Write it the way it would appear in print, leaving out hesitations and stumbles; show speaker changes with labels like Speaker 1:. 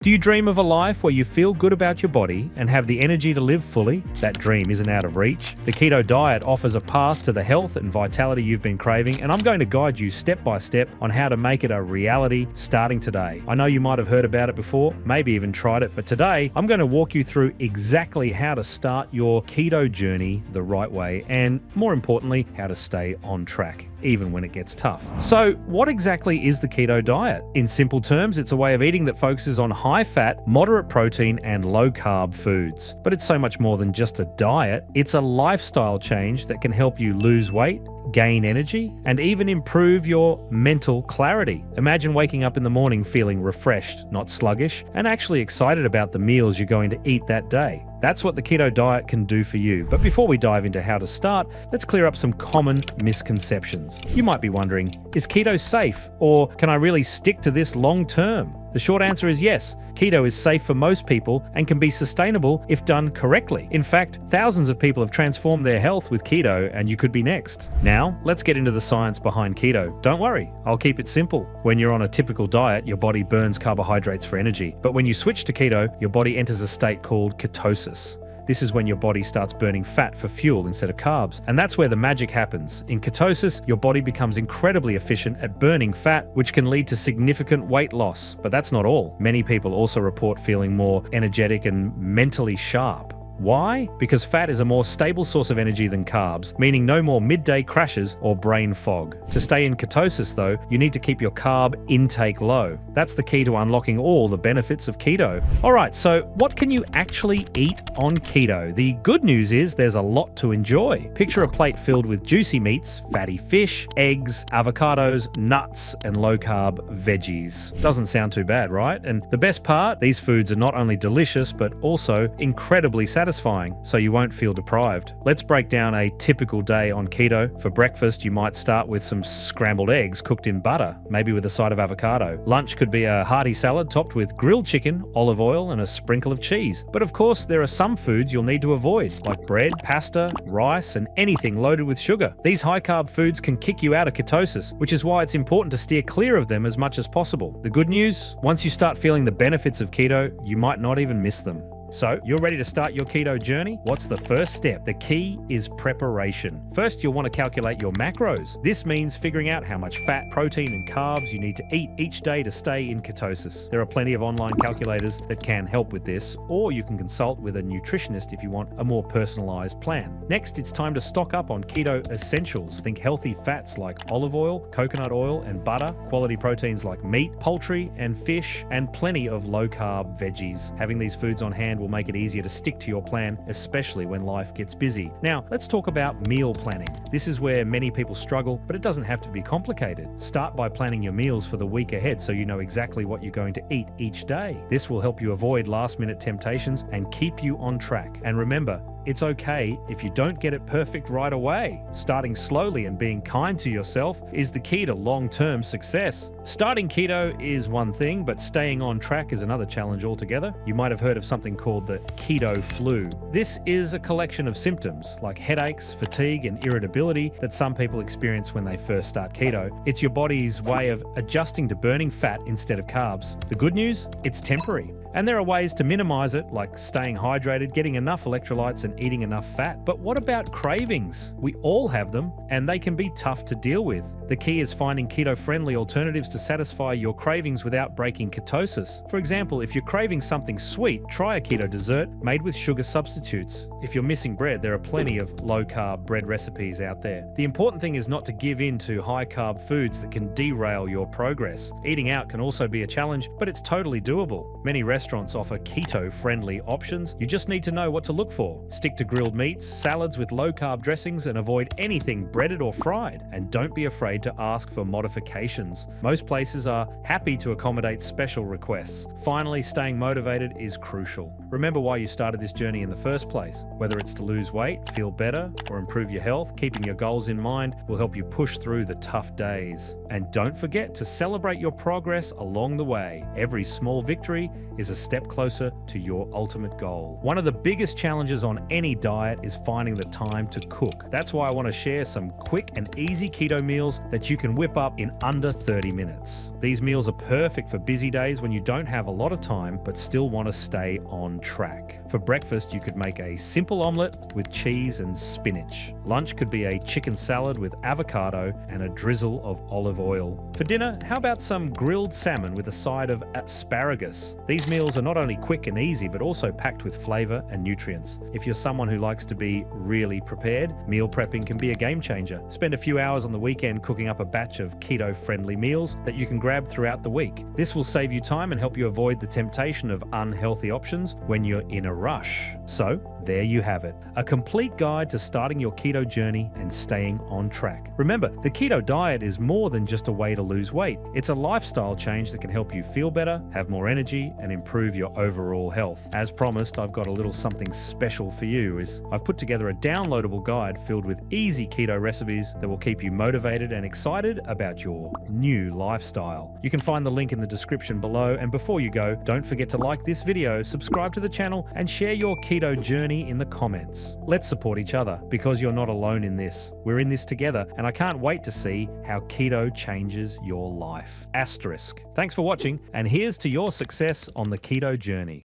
Speaker 1: Do you dream of a life where you feel good about your body and have the energy to live fully? That dream isn't out of reach. The keto diet offers a path to the health and vitality you've been craving, and I'm going to guide you step by step on how to make it a reality starting today. I know you might have heard about it before, maybe even tried it, but today I'm going to walk you through exactly how to start your keto journey the right way, and more importantly, how to stay on track even when it gets tough. So, what exactly is the keto diet? In simple terms, it's a way of eating that focuses on high-fat, moderate protein, and low-carb foods. But it's so much more than just a diet. It's a lifestyle change that can help you lose weight, gain energy, and even improve your mental clarity. Imagine waking up in the morning feeling refreshed, not sluggish, and actually excited about the meals you're going to eat that day. That's what the keto diet can do for you. But before we dive into how to start, let's clear up some common misconceptions. You might be wondering, is keto safe, or can I really stick to this long term? The short answer is yes. Keto is safe for most people and can be sustainable if done correctly. In fact, thousands of people have transformed their health with keto, and you could be next. Now, let's get into the science behind keto. Don't worry, I'll keep it simple. When you're on a typical diet, your body burns carbohydrates for energy. But when you switch to keto, your body enters a state called ketosis. This is when your body starts burning fat for fuel instead of carbs. And that's where the magic happens. In ketosis, your body becomes incredibly efficient at burning fat, which can lead to significant weight loss. But that's not all. Many people also report feeling more energetic and mentally sharp. Why? Because fat is a more stable source of energy than carbs, meaning no more midday crashes or brain fog. To stay in ketosis, though, you need to keep your carb intake low. That's the key to unlocking all the benefits of keto. Alright, so what can you actually eat on keto? The good news is there's a lot to enjoy. Picture a plate filled with juicy meats, fatty fish, eggs, avocados, nuts, and low-carb veggies. Doesn't sound too bad, right? And the best part, these foods are not only delicious, but also incredibly satisfying, so you won't feel deprived. Let's break down a typical day on keto. For breakfast, you might start with some scrambled eggs cooked in butter, maybe with a side of avocado. Lunch could be a hearty salad topped with grilled chicken, olive oil, and a sprinkle of cheese. But of course, there are some foods you'll need to avoid, like bread, pasta, rice, and anything loaded with sugar. These high-carb foods can kick you out of ketosis, which is why it's important to steer clear of them as much as possible. The good news? Once you start feeling the benefits of keto, you might not even miss them. So, you're ready to start your keto journey? What's the first step? The key is preparation. First, you'll want to calculate your macros. This means figuring out how much fat, protein, and carbs you need to eat each day to stay in ketosis. There are plenty of online calculators that can help with this, or you can consult with a nutritionist if you want a more personalized plan. Next, it's time to stock up on keto essentials. Think healthy fats like olive oil, coconut oil, and butter, quality proteins like meat, poultry, and fish, and plenty of low-carb veggies. Having these foods on hand will make it easier to stick to your plan, especially when life gets busy. Now, let's talk about meal planning. This is where many people struggle, but it doesn't have to be complicated. Start by planning your meals for the week ahead so you know exactly what you're going to eat each day. This will help you avoid last-minute temptations and keep you on track. And remember, it's okay if you don't get it perfect right away. Starting slowly and being kind to yourself is the key to long-term success. Starting keto is one thing, but staying on track is another challenge altogether. You might have heard of something called the keto flu. This is a collection of symptoms like headaches, fatigue, and irritability that some people experience when they first start keto. It's your body's way of adjusting to burning fat instead of carbs. The good news? It's temporary. And there are ways to minimize it, like staying hydrated, getting enough electrolytes, and eating enough fat. But what about cravings? We all have them, and they can be tough to deal with. The key is finding keto-friendly alternatives to satisfy your cravings without breaking ketosis. For example, if you're craving something sweet, try a keto dessert made with sugar substitutes. If you're missing bread, there are plenty of low-carb bread recipes out there. The important thing is not to give in to high-carb foods that can derail your progress. Eating out can also be a challenge, but it's totally doable. Many restaurants offer keto-friendly options. You just need to know what to look for. Stick to grilled meats, salads with low-carb dressings, and avoid anything breaded or fried. And don't be afraid to ask for modifications. Most places are happy to accommodate special requests. Finally, staying motivated is crucial. Remember why you started this journey in the first place. Whether it's to lose weight, feel better, or improve your health, keeping your goals in mind will help you push through the tough days. And don't forget to celebrate your progress along the way. Every small victory is a step closer to your ultimate goal. One of the biggest challenges on any diet is finding the time to cook. That's why I want to share some quick and easy keto meals that you can whip up in under 30 minutes. These meals are perfect for busy days when you don't have a lot of time but still want to stay on track. For breakfast, you could make a simple omelette with cheese and spinach. Lunch could be a chicken salad with avocado and a drizzle of olive oil. For dinner, how about some grilled salmon with a side of asparagus? These meals are not only quick and easy, but also packed with flavor and nutrients. If you're someone who likes to be really prepared, meal prepping can be a game changer. Spend a few hours on the weekend cooking up a batch of keto-friendly meals that you can grab throughout the week. This will save you time and help you avoid the temptation of unhealthy options when you're in a rush. So, there you have it. A complete guide to starting your keto journey and staying on track. Remember, the keto diet is more than just a way to lose weight. It's a lifestyle change that can help you feel better, have more energy, and improve your overall health. As promised, I've got a little something special for you. I've put together a downloadable guide filled with easy keto recipes that will keep you motivated and excited about your new lifestyle. You can find the link in the description below, and before you go, don't forget to like this video, subscribe to the channel, and share your keto journey in the comments. Let's support each other because you're not alone in this. We're in this together, and I can't wait to see how keto changes your life. Asterisk. Thanks for watching, and here's to your success on the keto journey.